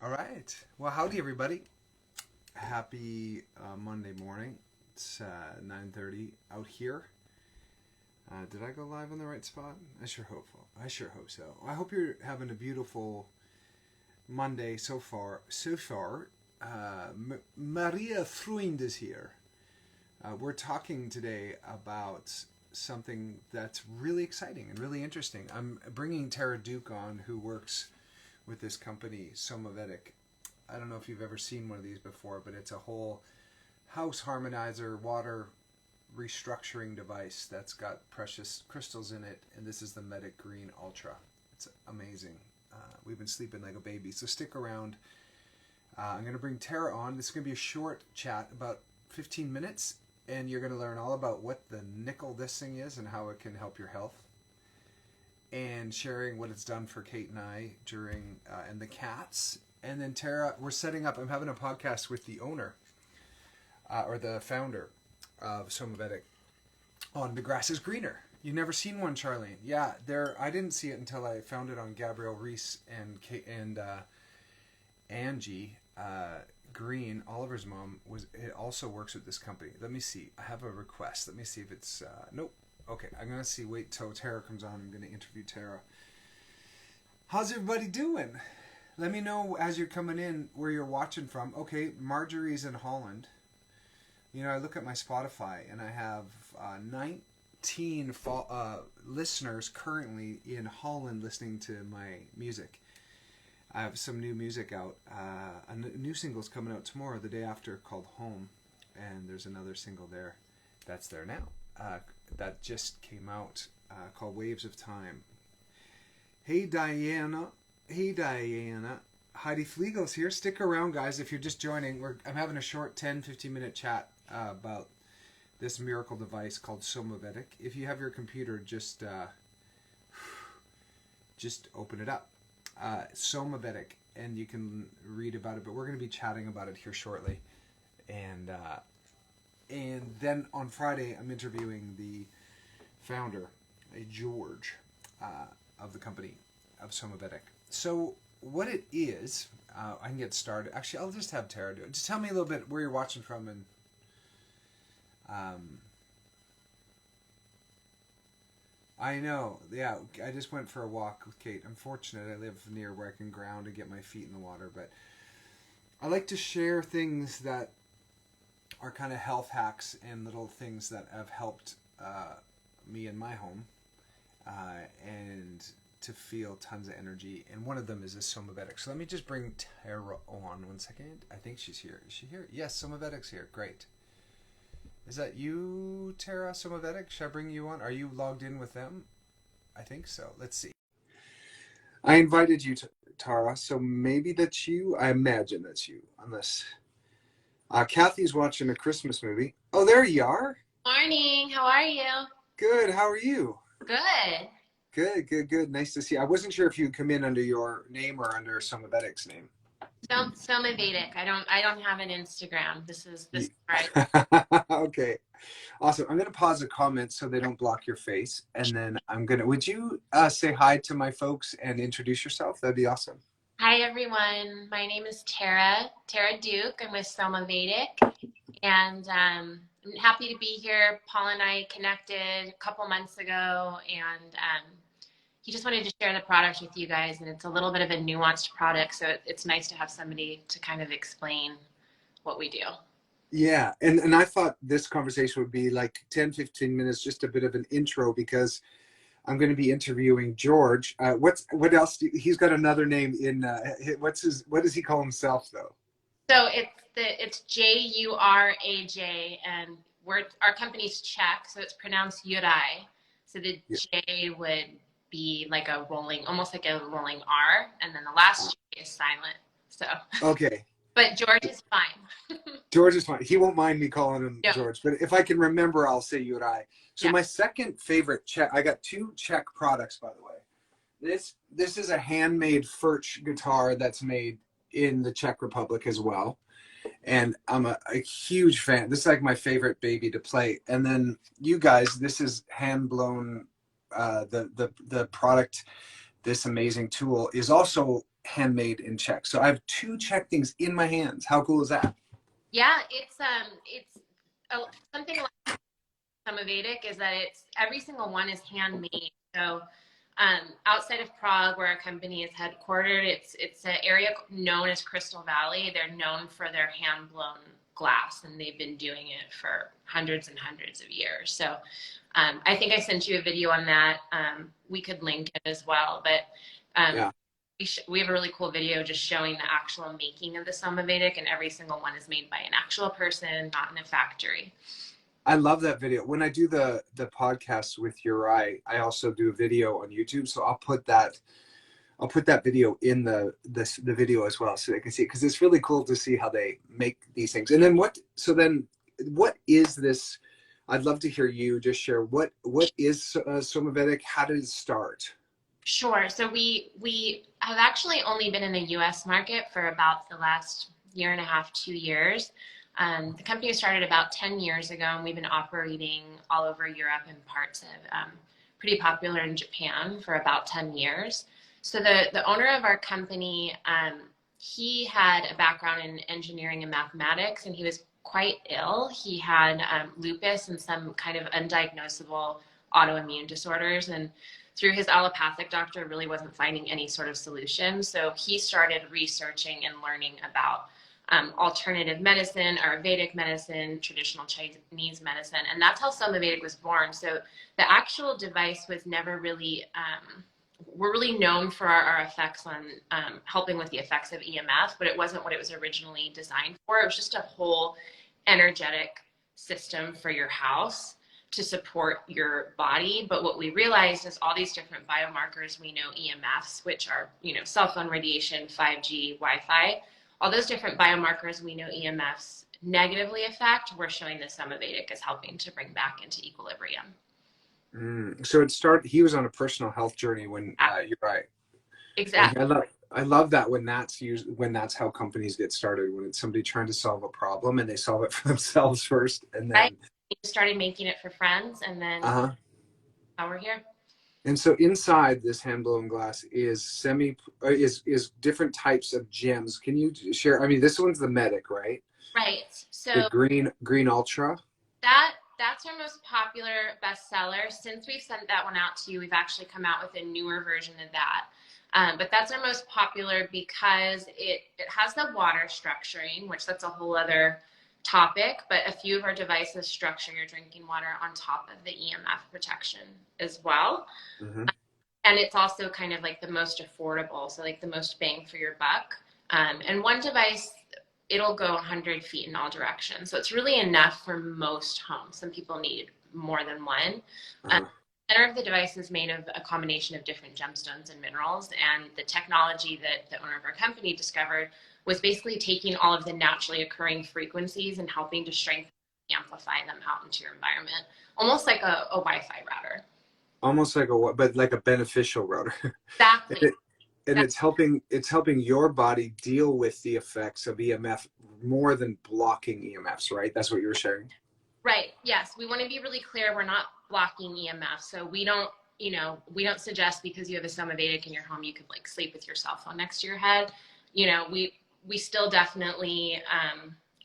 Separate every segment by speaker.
Speaker 1: All right. Well, howdy, everybody. Happy Monday morning. It's 9:30 out here. Did I go live on the right spot? I sure hope so. I hope you're having a beautiful Monday so far. Maria Freund is here. We're talking today about something that's really exciting and really interesting. I'm bringing Tara Duke on, who works with this company, Somavedic. I don't know if you've ever seen one of these before, but it's a whole house harmonizer, water restructuring device that's got precious crystals in it, and this is the Medic Greene Ultra. It's amazing. We've been sleeping like a baby, so stick around. I'm going to bring Tara on. This is going to be a short chat, about 15 minutes, and you're going to learn all about what the nickel this thing is and how it can help your health, and sharing what it's done for Kate and I during, and the cats. And then Tara, we're setting up, I'm having a podcast with the owner, or the founder of Somavedic on The Grass is Greener. You've never seen one, Charlene? Yeah, I didn't see it until I found it on Gabrielle Reese and Kate and Angie Greene, Oliver's mom. It also works with this company. Let me see. I have a request. Let me see if it's... nope. Okay, I'm going to see. Wait till Tara comes on. I'm going to interview Tara. How's everybody doing? Let me know as you're coming in where you're watching from. Okay, Marjorie's in Holland. You know, I look at my Spotify and I have 19 listeners currently in Holland listening to my music. I have some new music out. A new single's coming out tomorrow, the day after, called Home. And there's another single there that's there now. That just came out, called Waves of Time. Hey Diana. Heidi Fliegel's here. Stick around, guys, if you're just joining. I'm having a short 10-15 minute chat about this miracle device called Somavedic. If you have your computer, just open it up. Somavedic, and you can read about it, but we're going to be chatting about it here shortly. And then on Friday, I'm interviewing the founder, George, of the company, of Somavedic. So what it is, I can get started. Actually, I'll just have Tara do it. Just tell me a little bit where you're watching from. And I know, yeah, I just went for a walk with Kate. I'm fortunate I live near where I can ground and get my feet in the water, but I like to share things that are kind of health hacks and little things that have helped me in my home, and to feel tons of energy. And one of them is this Somavedic. So let me just bring Tara on 1 second. I think she's here. Is she here? Yes, Somavedic's here. Great. Is that you, Tara, Somavedic? Should I bring you on? Are you logged in with them? I think so. Let's see. I invited you, Tara, so maybe that's you. I imagine that's you, unless... Kathy's watching a Christmas movie. Oh, there you are.
Speaker 2: Morning. How are you?
Speaker 1: Good. How are you?
Speaker 2: Good.
Speaker 1: Good. Nice to see you. I wasn't sure if you'd come in under your name or under Somavedic's name.
Speaker 2: Somavedic. I don't have an Instagram. This is right.
Speaker 1: Okay. Awesome. I'm going to pause the comments so they don't block your face. And then would you say hi to my folks and introduce yourself? That'd be awesome.
Speaker 2: Hi, everyone. My name is Tara Duke. I'm with Somavedic. And I'm happy to be here. Paul and I connected a couple months ago, and he just wanted to share the product with you guys. And it's a little bit of a nuanced product, so it's nice to have somebody to kind of explain what we do.
Speaker 1: Yeah, and I thought this conversation would be like 10-15 minutes, just a bit of an intro, because I'm going to be interviewing George. What else? He's got another name in. What does he call himself though?
Speaker 2: So it's Juraj, and our company's Czech, so it's pronounced Juraj. So the J would be like almost like a rolling R, and then the last J is silent. So
Speaker 1: okay.
Speaker 2: But George is fine.
Speaker 1: George is fine. He won't mind me calling him George. But if I can remember, I'll say Juraj. So my second favorite Czech, I got two Czech products, by the way. This is a handmade Furch guitar that's made in the Czech Republic as well. And I'm a huge fan. This is like my favorite baby to play. And then you guys, this is hand blown. The product, this amazing tool, is also handmade in Czech. So I have 2 Czech things in my hands. How cool is that?
Speaker 2: Yeah, it's something like Somavedic is that it's every single one is handmade. So outside of Prague, where our company is headquartered, it's an area known as Crystal Valley. They're known for their hand blown glass, and they've been doing it for hundreds and hundreds of years. So I think I sent you a video on that. We could link it as well, but
Speaker 1: Yeah.
Speaker 2: we have a really cool video just showing the actual making of the Somavedic, and every single one is made by an actual person, not in a factory.
Speaker 1: I love that video. When I do the podcast with Uri, I also do a video on YouTube. So I'll put that video in the video as well, so they can see it, because it's really cool to see how they make these things. And then what is this? I'd love to hear you just share what is Somavedic? How did it start?
Speaker 2: Sure. So we have actually only been in the U.S. market for about the last 1.5 to 2 years. The company started about 10 years ago, and we've been operating all over Europe and parts of pretty popular in Japan for about 10 years. So the owner of our company, he had a background in engineering and mathematics, and he was quite ill. He had lupus and some kind of undiagnosable autoimmune disorders, and through his allopathic doctor really wasn't finding any sort of solution. So he started researching and learning about alternative medicine, Ayurvedic medicine, traditional Chinese medicine, and that's how Somavedic was born. So the actual device was never really, we're really known for our effects on helping with the effects of EMF, but it wasn't what it was originally designed for. It was just a whole energetic system for your house to support your body. But what we realized is all these different biomarkers, we know EMFs, which are, cell phone radiation, 5G, Wi-Fi, all those different biomarkers we know EMFs negatively affect, we're showing the Somavedic as helping to bring back into equilibrium.
Speaker 1: So he was on a personal health journey when, you're right.
Speaker 2: Exactly.
Speaker 1: I love that when that's how companies get started, when it's somebody trying to solve a problem and they solve it for themselves first, and then
Speaker 2: started making it for friends, and then now we're here.
Speaker 1: And so inside this hand blown glass is different types of gems. Can you share? I mean, this one's the Medic, right?
Speaker 2: Right. So
Speaker 1: the Greene Ultra.
Speaker 2: That's our most popular bestseller. Since we've sent that one out to you, we've actually come out with a newer version of that. But that's our most popular because it has the water structuring, which that's a whole other topic, but a few of our devices structure your drinking water on top of the EMF protection as well.
Speaker 1: Mm-hmm.
Speaker 2: And it's also kind of like the most affordable, so like the most bang for your buck. And one device, it'll go 100 feet in all directions. So it's really enough for most homes. Some people need more than one. The center of the device is made of a combination of different gemstones and minerals. And the technology that the owner of our company discovered was basically taking all of the naturally occurring frequencies and helping to strengthen and amplify them out into your environment. Almost like a Wi-Fi router.
Speaker 1: Almost like but like a beneficial router.
Speaker 2: Exactly.
Speaker 1: And it's helping your body deal with the effects of EMF more than blocking EMFs, right? That's what you were sharing.
Speaker 2: Right. Yes. We want to be really clear. We're not blocking EMF. So we don't suggest because you have a Somavedic in your home, you could like sleep with your cell phone next to your head. We still definitely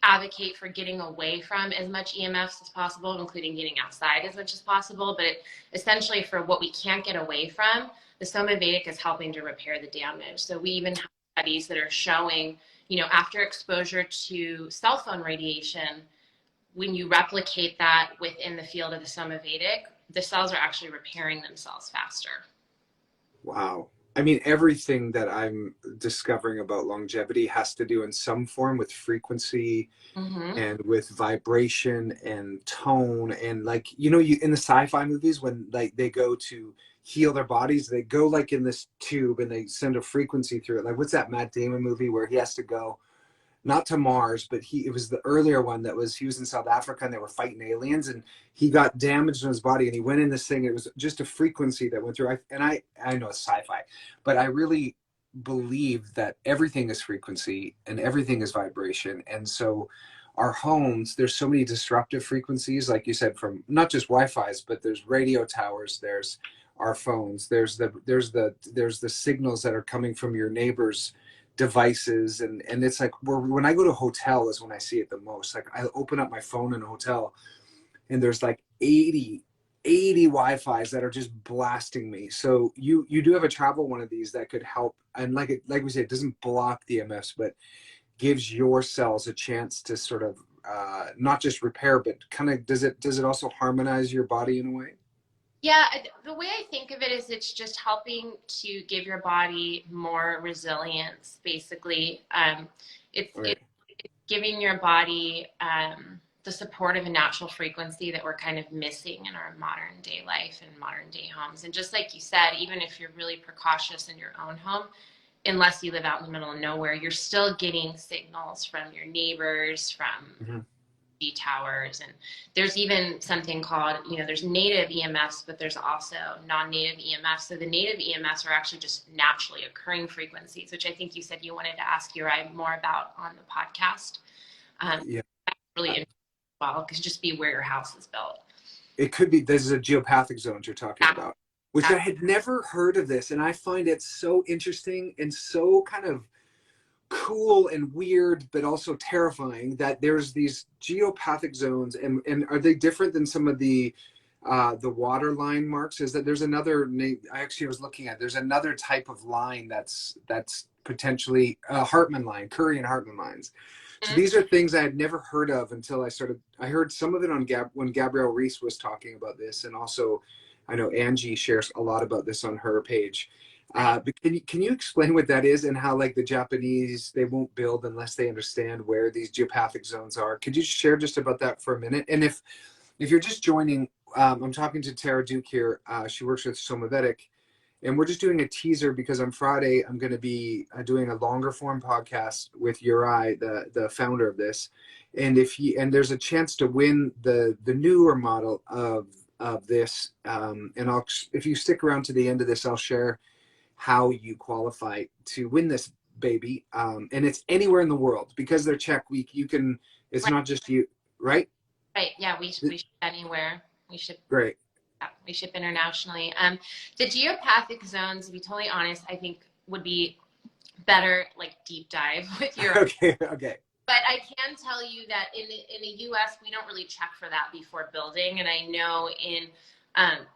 Speaker 2: advocate for getting away from as much EMFs as possible, including getting outside as much as possible. But essentially for what we can't get away from, the Somavedic is helping to repair the damage. So we even have studies that are showing, after exposure to cell phone radiation, when you replicate that within the field of the Somavedic, the cells are actually repairing themselves faster.
Speaker 1: Wow. I mean, everything that I'm discovering about longevity has to do in some form with frequency and with vibration and tone. And like, in the sci-fi movies, when like they go to heal their bodies, they go like in this tube and they send a frequency through it. Like, what's that Matt Damon movie where he has to go, not to Mars, but it was the earlier one he was in South Africa and they were fighting aliens and he got damaged in his body and he went in this thing. It was just a frequency that went through. I know it's sci-fi, but I really believe that everything is frequency and everything is vibration. And so our homes, there's so many disruptive frequencies, like you said, from not just Wi-Fi's, but there's radio towers, there's our phones. There's the signals that are coming from your neighbors' devices, and it's like when I go to a hotel is when I see it the most. Like I open up my phone in a hotel, and there's like 80 Wi-Fi's that are just blasting me. So you do have a travel one of these that could help, and like we said, it doesn't block the EMFs, but gives your cells a chance to sort of not just repair, but kind of does it also harmonize your body in a way?
Speaker 2: Yeah, the way I think of it is it's just helping to give your body more resilience, basically.
Speaker 1: Right.
Speaker 2: It's giving your body the support of a natural frequency that we're kind of missing in our modern day life and modern day homes. And just like you said, even if you're really precautious in your own home, unless you live out in the middle of nowhere, you're still getting signals from your neighbors, from
Speaker 1: Mm-hmm.
Speaker 2: towers, and there's even something called, there's native EMFs, but there's also non-native EMFs. So the native EMFs are actually just naturally occurring frequencies, which I think you said you wanted to ask Uri more about on the podcast.
Speaker 1: Yeah.
Speaker 2: That's really interesting as well, because just be where your house is built.
Speaker 1: It could be, this is a geopathic zones you're talking
Speaker 2: Yeah.
Speaker 1: about, which I had never heard of this. And I find it so interesting and so kind of cool and weird, but also terrifying that there's these geopathic zones. And are they different than some of the water line marks? Is that there's another name I actually was looking at, there's another type of line that's potentially Hartman line, Curry and Hartman lines. So these are things I had never heard of until I heard some of it on when Gabrielle Reese was talking about this. And also I know Angie shares a lot about this on her page. But can you explain what that is and how, like, the Japanese, they won't build unless they understand where these geopathic zones are? Could you share just about that for a minute? And if you're just joining, I'm talking to Tara Duke here. She works with Somavedic. And we're just doing a teaser because on Friday, I'm going to be doing a longer form podcast with Uri, the founder of this. And there's a chance to win the newer model of this. And if you stick around to the end of this, I'll share how you qualify to win this baby. And it's anywhere in the world because they're Czech. You can, it's
Speaker 2: Right.
Speaker 1: not just you, right?
Speaker 2: Right. Yeah, we ship anywhere.
Speaker 1: Great.
Speaker 2: We ship internationally. The geopathic zones, to be totally honest, I think would be better, like, deep dive with your.
Speaker 1: Okay.
Speaker 2: But I can tell you that in the U.S., we don't really check for that before building. And I know in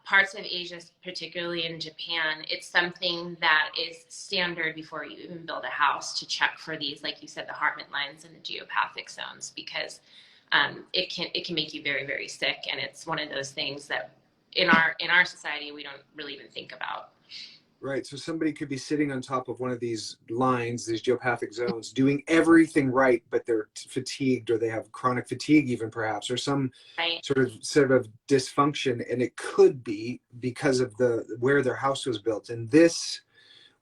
Speaker 2: parts of Asia, particularly in Japan, it's something that is standard before you even build a house to check for these, like you said, the Hartman lines and the geopathic zones, because it can make you very, very sick. And it's one of those things that in our society, we don't really even think about.
Speaker 1: Right. So somebody could be sitting on top of one of these lines, these geopathic zones, doing everything right, but they're fatigued, or they have chronic fatigue even perhaps, or some
Speaker 2: Right.
Speaker 1: sort of dysfunction. And it could be because of where their house was built. And this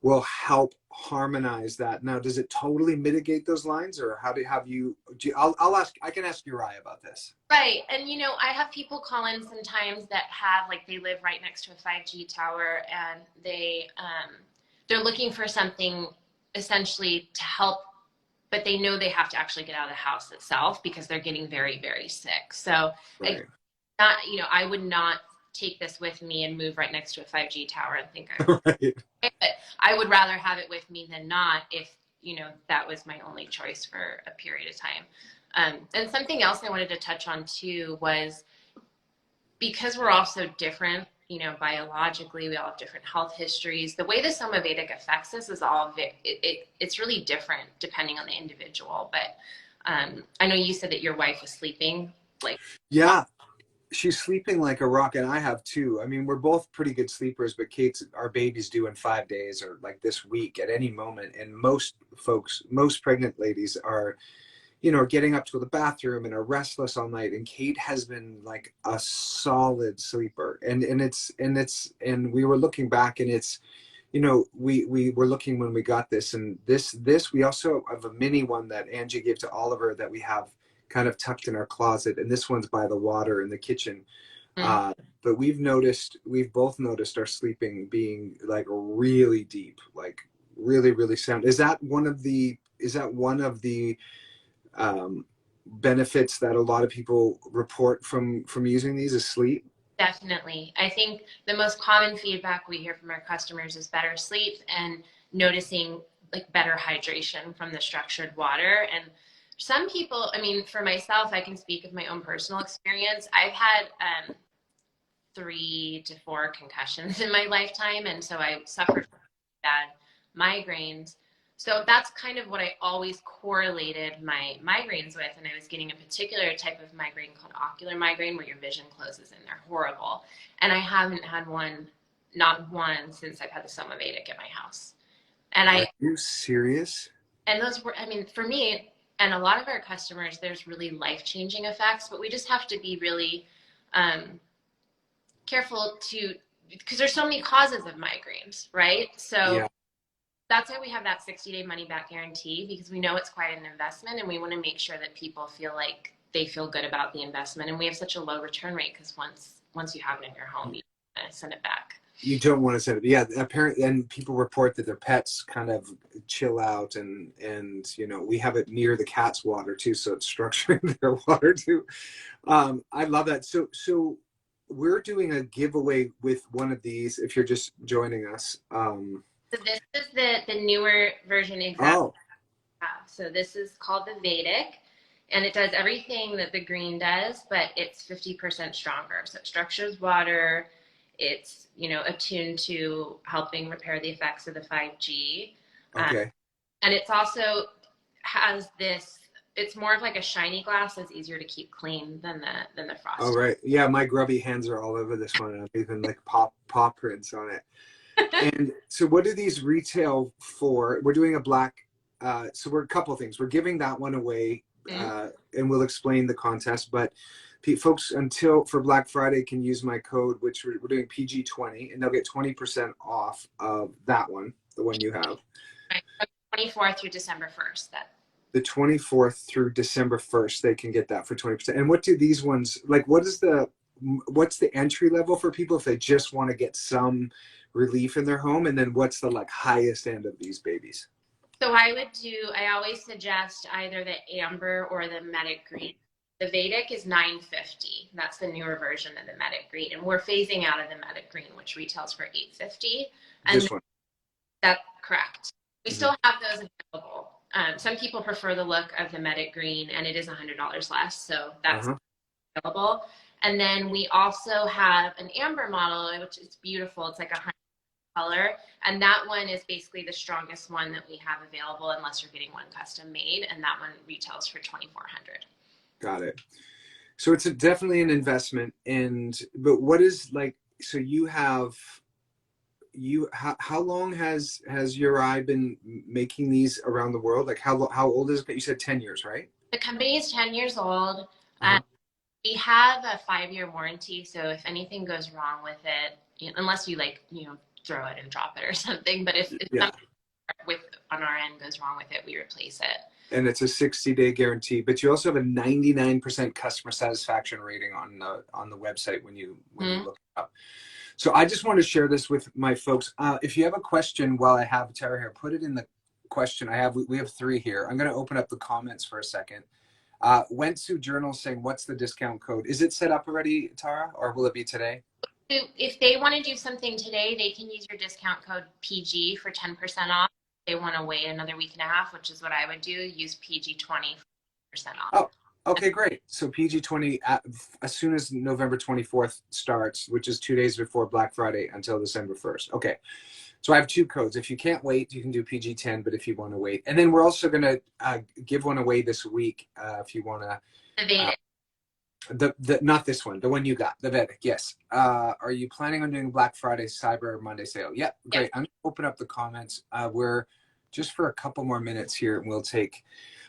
Speaker 1: will help harmonize that. Now, does it totally mitigate those lines, or how do you, I can ask Uri about this.
Speaker 2: Right. And, I have people call in sometimes that they live right next to a 5G tower, and they're looking for something essentially to help, but they know they have to actually get out of the house itself because they're getting very, very sick. So
Speaker 1: Right.
Speaker 2: I would not take this with me and move right next to a 5G tower and think
Speaker 1: Right.
Speaker 2: but I would rather have it with me than not if, that was my only choice for a period of time. And something else I wanted to touch on too was, because we're all so different, biologically, we all have different health histories. The way the Somavedic affects us is it's really different depending on the individual. But I know you said that your wife was sleeping.
Speaker 1: Yeah. She's sleeping like a rock, and I have too. I mean, we're both pretty good sleepers, but our baby's due in 5 days, or like this week at any moment. And most pregnant ladies are, getting up to the bathroom and are restless all night. And Kate has been like a solid sleeper. And we were looking back, and it's, we were looking when we got this, and this, we also have a mini one that Angie gave to Oliver that we have kind of tucked in our closet, and this one's by the water in the kitchen. But we've both noticed our sleeping being like really deep, like really, really sound. Is that one of the benefits that a lot of people report from using these, is sleep?
Speaker 2: Definitely. I think the most common feedback we hear from our customers is better sleep and noticing like better hydration from the structured water. And some people, I mean, for myself, I can speak of my own personal experience. I've had 3 to 4 concussions in my lifetime, and so I suffered from bad migraines. So that's kind of what I always correlated my migraines with. And I was getting a particular type of migraine called ocular migraine, where your vision closes and they're horrible. And I haven't had one, not one, since I've had the Somavedic at my house. And
Speaker 1: Are you serious?
Speaker 2: And those were, I mean, for me and a lot of our customers, there's really life-changing effects, but we just have to be really careful because there's so many causes of migraines, right? So
Speaker 1: yeah.
Speaker 2: That's why we have that 60-day money-back guarantee, because we know it's quite an investment, and we want to make sure that people feel like they feel good about the investment. And we have such a low return rate because once you have it in your home, you send it back.
Speaker 1: You don't want to send it. Yeah, apparently, and people report that their pets kind of chill out, and we have it near the cat's water too, so it's structuring their water too. I love that. So we're doing a giveaway with one of these. If you're just joining us.
Speaker 2: So this is the newer version exactly.
Speaker 1: Oh.
Speaker 2: So this is called the Vedic, and it does everything that the Greene does, but it's 50% stronger. So it structures water. It's, attuned to helping repair the effects of the 5G.
Speaker 1: Okay.
Speaker 2: And it's also has this, it's more of like a shiny glass that's easier to keep clean than the frost.
Speaker 1: Oh, right. Yeah, my grubby hands are all over this one. I've even like paw prints on it. And so what do these retail for? We're doing a black, so we're a couple things. We're giving that one away, and we'll explain the contest. But folks, for Black Friday, can use my code, which we're doing PG20, and they'll get 20% off of that one, the one you have.
Speaker 2: Right. 24th through December 1st.
Speaker 1: The 24th through December 1st, they can get that for 20%. And what do these ones, like, what's the entry level for people if they just want to get some relief in their home? And then what's the highest end of these babies?
Speaker 2: So I always suggest either the amber or the medic green. The Vedic is $950. That's the newer version of the medic green. And we're phasing out of the medic green, which retails for $850. And
Speaker 1: this one.
Speaker 2: That's correct. We still have those available. Some people prefer the look of the medic green, and it is $100 less. So that's available. And then we also have an amber model, which is beautiful. It's like a color, and that one is basically the strongest one that we have available, unless you're getting one custom made, and that one retails for $2,400.
Speaker 1: Got it. So it's definitely an investment. But what is so how long has your eye been making these around the world? How old is it? You said 10 years, right?
Speaker 2: The company is 10 years old. We have a 5-year warranty, so if anything goes wrong with it, unless you throw it and drop it or something, but if something on our end goes wrong with it, we replace it.
Speaker 1: And it's a 60-day guarantee, but you also have a 99% customer satisfaction rating on the website when you look it up. So I just want to share this with my folks. If you have a question while I have Tara here, put it in the question. We have 3 here. I'm going to open up the comments for a second. Wentsu Journal saying, what's the discount code? Is it set up already, Tara, or will it be today?
Speaker 2: If they want to do something today, they can use your discount code PG for 10% off. If they want to wait another week and a half, which is what I would do, use PG20 for 10% off.
Speaker 1: Oh, okay, great. So PG20 as soon as November 24th starts, which is 2 days before Black Friday until December 1st. Okay. So I have 2 codes. If you can't wait, you can do PG10, but if you want to wait. And then we're also going to give one away this week if you want to.
Speaker 2: The Vedic.
Speaker 1: Not this one, the one you got, the Vedic, yes. Are you planning on doing Black Friday, Cyber Monday sale? Yep, great. I'm going to open up the comments. We're just for a couple more minutes here, and we'll take.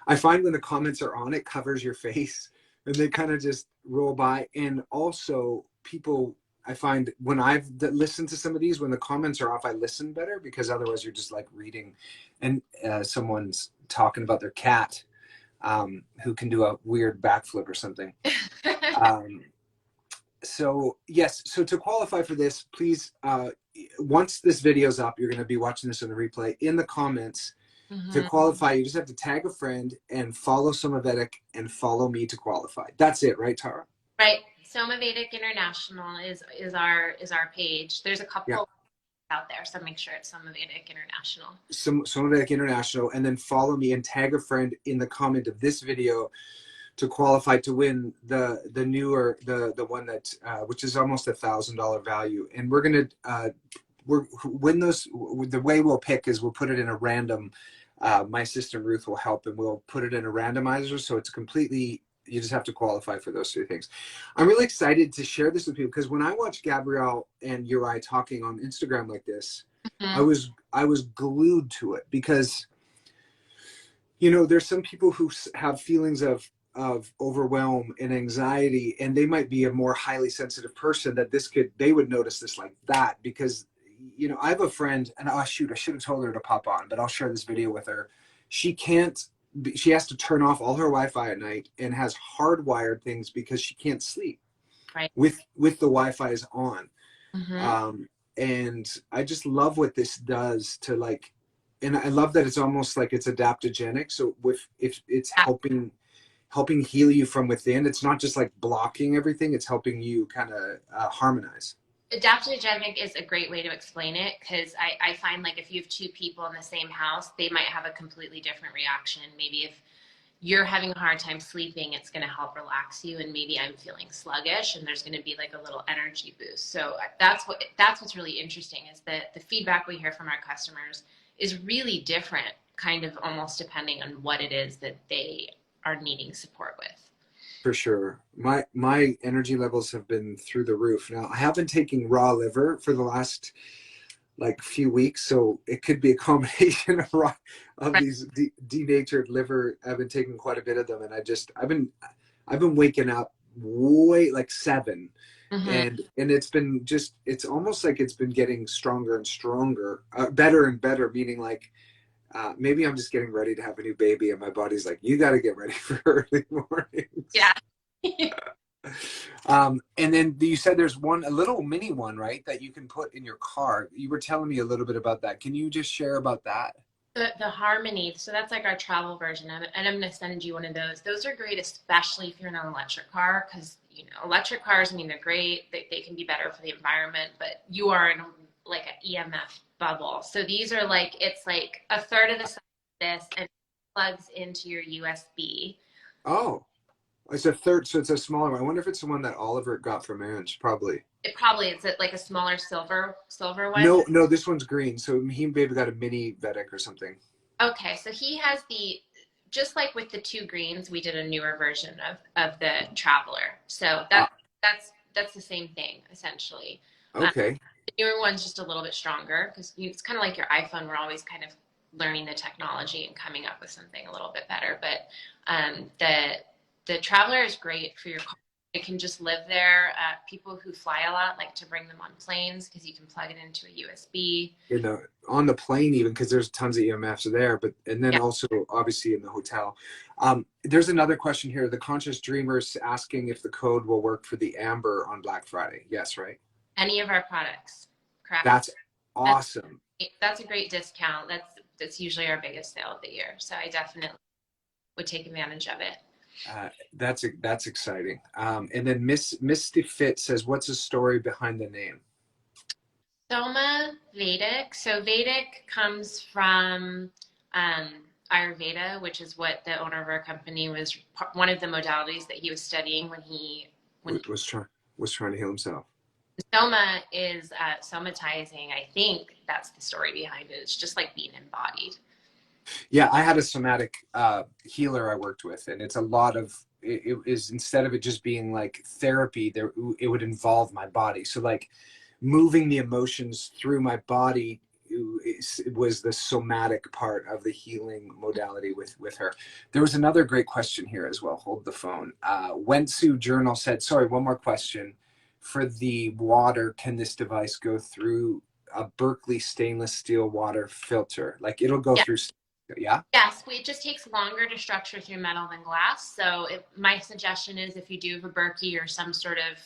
Speaker 1: I find when the comments are on, it covers your face, and they kind of just roll by. And also, people, I find when I've listened to some of these, when the comments are off, I listen better, because otherwise you're just reading, and someone's talking about their cat. Who can do a weird backflip or something. So yes, so to qualify for this, please, once this video's up, you're going to be watching this on the replay. In the comments, to qualify, you just have to tag a friend and follow Somavedic and follow me to qualify. That's it, right, Tara?
Speaker 2: Right. Somavedic International is our page. There's a
Speaker 1: Yeah.
Speaker 2: couple out there, so make sure it's Somavedic International.
Speaker 1: Somavedic International, and then follow me and tag a friend in the comment of this video to qualify to win the newer the one that which is almost $1,000 value. And we're gonna win those. The way we'll pick is we'll put it in a random. My assistant Ruth will help, and we'll put it in a randomizer, so it's completely. You just have to qualify for those two things. I'm really excited to share this with people because when I watched Gabrielle and Uri talking on Instagram like this, I was glued to it because, you know, there's some people who have feelings of overwhelm and anxiety, and they might be a more highly sensitive person that they would notice this like that. Because, you know, I have a friend, and oh shoot, I should have told her to pop on, but I'll share this video with her. She has to turn off all her Wi-Fi at night and has hardwired things because she can't sleep with the Wi-Fi is on. And I just love what this does to, like, and I love that it's almost like it's adaptogenic. So if it's helping heal you from within, it's not just like blocking everything, it's helping you kind of harmonize.
Speaker 2: Adaptogenic is a great way to explain it, because I find, like, if you have two people in the same house, they might have a completely different reaction. Maybe if you're having a hard time sleeping, it's going to help relax you, and maybe I'm feeling sluggish, and there's going to be like a little energy boost. So that's what's really interesting, is that the feedback we hear from our customers is really different, kind of almost depending on what it is that they are needing support with.
Speaker 1: For sure. My energy levels have been through the roof. Now, I have been taking raw liver for the last like few weeks, so it could be a combination of these denatured liver. I've been taking quite a bit of them, and I've been waking up way like 7, and it's almost like it's been getting stronger and stronger, better and better. Meaning, like, maybe I'm just getting ready to have a new baby, and my body's like, you got to get ready for early mornings.
Speaker 2: Yeah.
Speaker 1: And then you said there's a little mini one, right, that you can put in your car. You were telling me a little bit about that. Can you just share about that?
Speaker 2: The Harmony, so that's like our travel version of it, and I'm going to send you one of those. Those are great, especially if you're in an electric car, because, you know, electric cars, I mean, they're great. They can be better for the environment, but you are in like an EMF bubble. So these are like, it's like a third of the size of this, and it plugs into your USB.
Speaker 1: Oh, it's a third, so it's a smaller one. I wonder if it's the one that Oliver got from Ange. Probably.
Speaker 2: It's like a smaller silver one.
Speaker 1: No, this one's green. So he maybe got a mini Vedic or something.
Speaker 2: Okay, so he has just like with the 2 Greenes, we did a newer version of the Traveler. So that's the same thing essentially.
Speaker 1: Okay.
Speaker 2: The newer one's just a little bit stronger, because it's kind of like your iPhone. We're always kind of learning the technology and coming up with something a little bit better. But the Traveler is great for your car. It can just live there. People who fly a lot like to bring them on planes, because you can plug it into a USB.
Speaker 1: You know, on the plane even, because there's tons of EMFs there, and then also obviously in the hotel. There's another question here. The Conscious Dreamer's asking if the code will work for the Amber on Black Friday. Yes, right?
Speaker 2: Any of our products, correct?
Speaker 1: That's awesome.
Speaker 2: That's a great discount. That's usually our biggest sale of the year. So I definitely would take advantage of it.
Speaker 1: That's exciting. And then Misty Fit says, what's the story behind the name?
Speaker 2: Somavedic. So Vedic comes from Ayurveda, which is what the owner of our company was, one of the modalities that he was studying when he
Speaker 1: was trying to heal himself.
Speaker 2: Soma is somatizing. I think that's the story behind it. It's just like being embodied.
Speaker 1: Yeah, I had a somatic healer I worked with, and it's a lot of it is, instead of it just being like therapy, it would involve my body. So like moving the emotions through my body was the somatic part of the healing modality with her. There was another great question here as well. Hold the phone. Wensu Journal said, sorry, one more question. For the water, can this device go through a Berkeley stainless steel water filter? Like it'll go through. Yeah.
Speaker 2: Yes, it just takes longer to structure through metal than glass. So my suggestion is, if you do have a Berkey or some sort of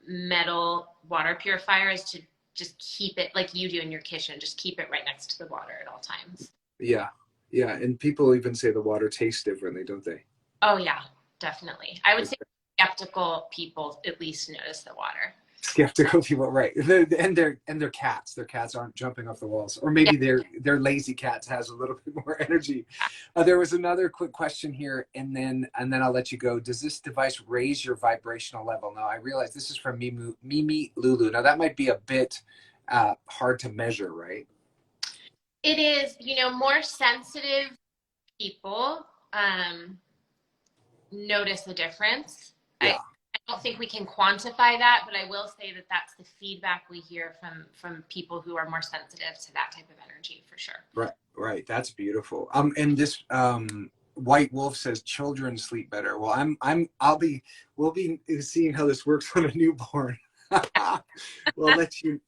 Speaker 2: metal water purifier, is to just keep it like you do in your kitchen. Just keep it right next to the water at all times.
Speaker 1: Yeah. And people even say the water tastes differently, don't they?
Speaker 2: Oh yeah, definitely. I would say skeptical people at least notice the water.
Speaker 1: Skeptical people, right? And their cats. Their cats aren't jumping off the walls, or maybe their lazy cats has a little bit more energy. There was another quick question here, and then I'll let you go. Does this device raise your vibrational level? Now I realize this is from Mimi Lulu. Now that might be a bit hard to measure, right?
Speaker 2: It is. More sensitive people notice the difference.
Speaker 1: Yeah.
Speaker 2: I don't think we can quantify that, but I will say that that's the feedback we hear from people who are more sensitive to that type of energy, for sure.
Speaker 1: Right. That's beautiful. And this White Wolf says children sleep better. Well, we'll be seeing how this works on a newborn. I'll let you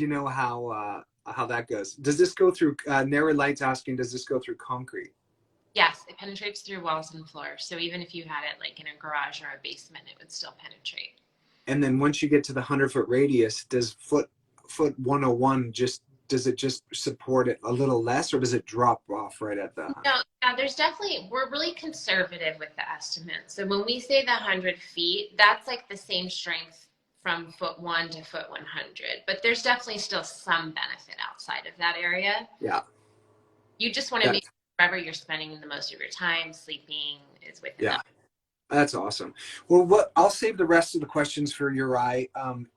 Speaker 1: know how that goes. Does this go through? Nara Light's asking, does this go through concrete?
Speaker 2: Yes, it penetrates through walls and floors. So even if you had it like in a garage or a basement, it would still penetrate. And
Speaker 1: then once you get to the 100-foot radius, does foot 101 does it just support it a little less, or does it drop off right at the?
Speaker 2: No, we're really conservative with the estimate. So when we say the 100 feet, that's like the same strength from foot 1 to foot 100. But there's definitely still some benefit outside of that area.
Speaker 1: Yeah.
Speaker 2: You just want to make wherever you're spending the most of your time sleeping is within that.
Speaker 1: That's awesome. Well, I'll save the rest of the questions for Uri,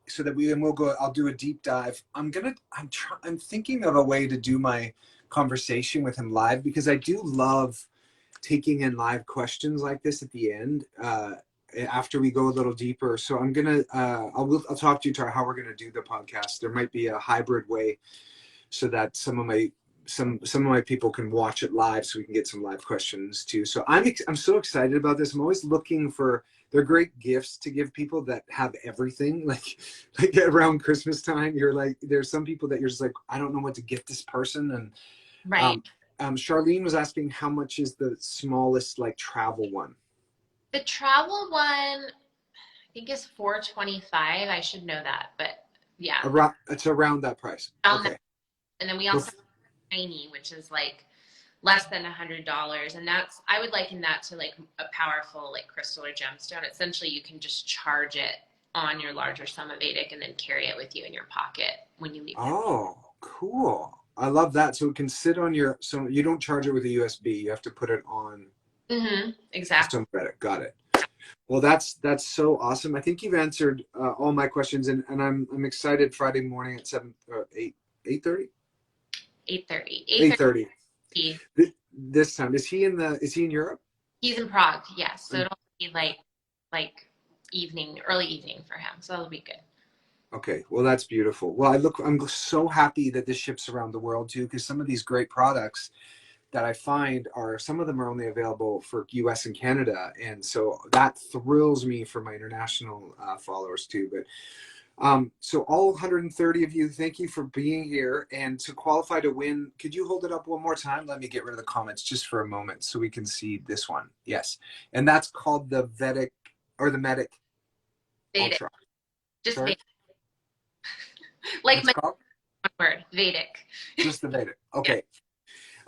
Speaker 1: so that we'll go. I'll do a deep dive. I'm thinking of a way to do my conversation with him live, because I do love taking in live questions like this at the end after we go a little deeper. So I'm gonna I'll talk to you, Tara, how we're gonna do the podcast. There might be a hybrid way so that some of my people can watch it live, so we can get some live questions too. So I'm so excited about this. I'm always looking for, they're great gifts to give people that have everything. Like around Christmas time, you're like, there's some people that you're just like, I don't know what to gift this person. And
Speaker 2: right.
Speaker 1: Charlene was asking, how much is the smallest like travel one?
Speaker 2: The travel one, I think, is $425. I should know that, but yeah.
Speaker 1: It's around that price. Okay.
Speaker 2: And then we also tiny, which is like less than $100, and I would liken that to like a powerful like crystal or gemstone. Essentially, you can just charge it on your larger Somavedic and then carry it with you in your pocket when you leave.
Speaker 1: Oh, cool! I love that. So it can sit on your. So you don't charge it with a USB. You have to put it on.
Speaker 2: Exactly.
Speaker 1: Somavedic. Got it. Well, that's so awesome. I think you've answered all my questions, and I'm excited. Friday morning at 8:30. 8:30. This time, is he in Europe?
Speaker 2: He's in Prague. Yes, so it'll be like early evening for him. So it'll be good.
Speaker 1: Okay, well that's beautiful. Well, I'm so happy that this ships around the world too, because some of these great products that I find some of them are only available for US and Canada, and so that thrills me for my international followers too. But so all 130 of you, thank you for being here. And to qualify to win, could you hold it up one more time? Let me get rid of the comments just for a moment so we can see this one. Yes. And that's called the Vedic or the Medic
Speaker 2: Vedic.
Speaker 1: Ultra.
Speaker 2: Just Vedic. Like my word, Vedic.
Speaker 1: Just the Vedic. Okay.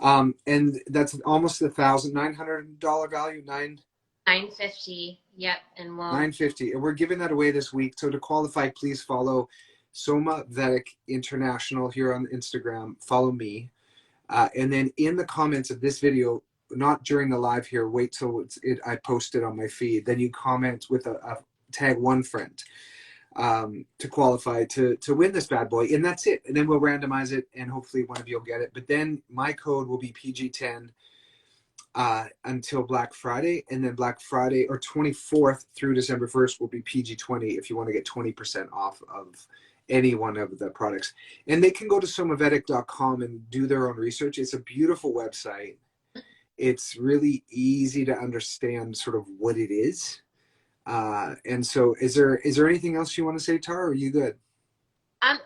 Speaker 1: Yeah. And that's almost $1,900 value.
Speaker 2: $950. Yep. And
Speaker 1: $950. And we're giving that away this week. So to qualify, please follow Somavedic International here on Instagram. Follow me. And then in the comments of this video, not during the live here, wait till I post it on my feed. Then you comment with a tag one friend to qualify to win this bad boy. And that's it. And then we'll randomize it and hopefully one of you will get it. But then my code will be PG10 until Black Friday, and then Black Friday or 24th through December 1st will be PG20 if you want to get 20% off of any one of the products. And they can go to somavedic.com and do their own research. It's a beautiful website. It's really easy to understand sort of what it is. And so is there anything else you want to say, Tara, or are you good?
Speaker 2: I'm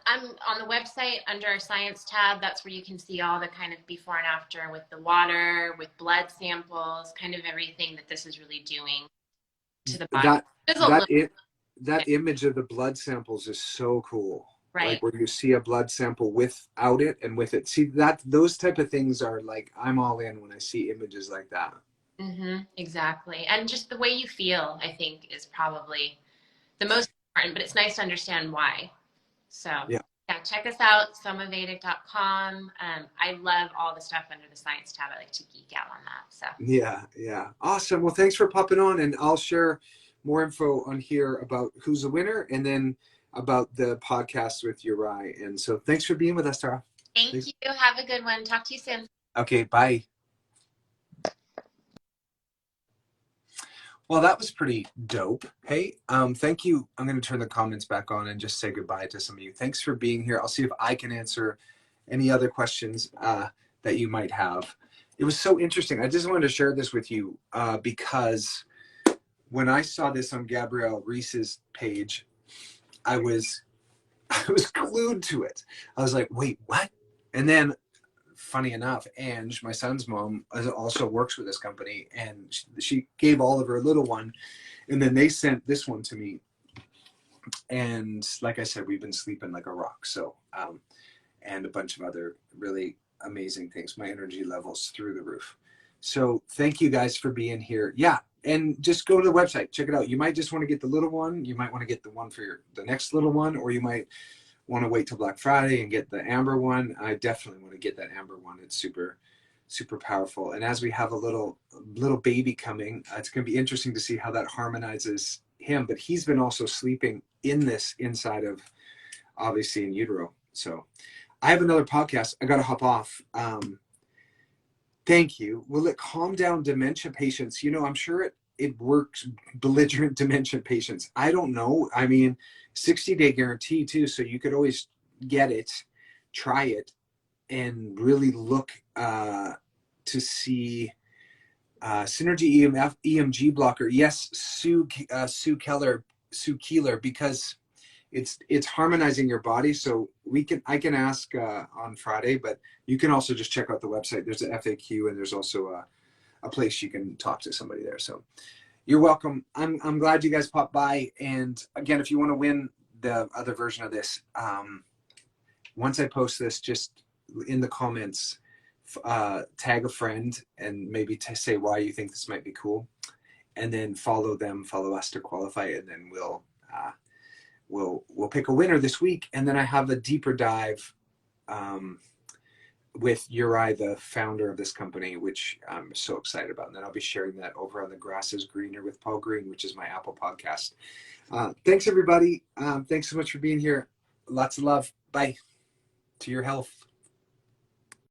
Speaker 2: on the website under our science tab. That's where you can see all the kind of before and after with the water, with blood samples, kind of everything that this is really doing to the body.
Speaker 1: That image of the blood samples is so cool.
Speaker 2: Right.
Speaker 1: Like where you see a blood sample without it and with it. See, those type of things are like, I'm all in when I see images like that.
Speaker 2: Exactly. And just the way you feel, I think, is probably the most important, but it's nice to understand why. So
Speaker 1: Yeah.
Speaker 2: yeah, check us out, somavedic.com. I love all the stuff under the science tab. I like to geek out on that. So
Speaker 1: Yeah. Yeah. Awesome. Well, thanks for popping on, and I'll share more info on here about who's the winner and then about the podcast with Uri. And so thanks for being with us, Tara.
Speaker 2: thank
Speaker 1: Thanks.
Speaker 2: you. Have a good one. Talk to you soon.
Speaker 1: Okay. Bye. Well, that was pretty dope. Hey, thank you. I'm going to turn the comments back on and just say goodbye to some of you. Thanks for being here. I'll see if I can answer any other questions that you might have. It was so interesting. I just wanted to share this with you because when I saw this on Gabrielle Reese's page, I was I was glued to it. I was like, wait, what? And then funny enough, Ange, my son's mom, also works with this company, and she gave Oliver a little one, and then they sent this one to me. And like I said, we've been sleeping like a rock. So, and a bunch of other really amazing things. My energy levels through the roof. So thank you guys for being here. Yeah. And just go to the website, check it out. You might just want to get the little one. You might want to get the one for the next little one, or you might want to wait till Black Friday and get the amber one. I definitely want to get that amber one. It's super, super powerful. And as we have a little baby coming, it's going to be interesting to see how that harmonizes him. But he's been also sleeping in this inside of, obviously, in utero. So I have another podcast. I got to hop off. Thank you. Will it calm down dementia patients? You know, I'm sure it works belligerent dementia patients. I don't know. I mean, 60-day guarantee too. So you could always get it, try it, and really look to see Synergy EMG blocker. Yes, Sue Keeler, because it's harmonizing your body. So I can ask on Friday, but you can also just check out the website. There's an FAQ, and there's also a place you can talk to somebody there. So you're welcome. I'm glad you guys popped by. And again, if you want to win the other version of this, once I post this, just in the comments, tag a friend and maybe to say why you think this might be cool, and then follow us to qualify, and then we'll pick a winner this week. And then I have a deeper dive with Uri, the founder of this company, which I'm so excited about. And then I'll be sharing that over on The Grass is Greener with Paul Greene, which is my Apple podcast. Thanks, everybody. Thanks so much for being here. Lots of love. Bye. To your health.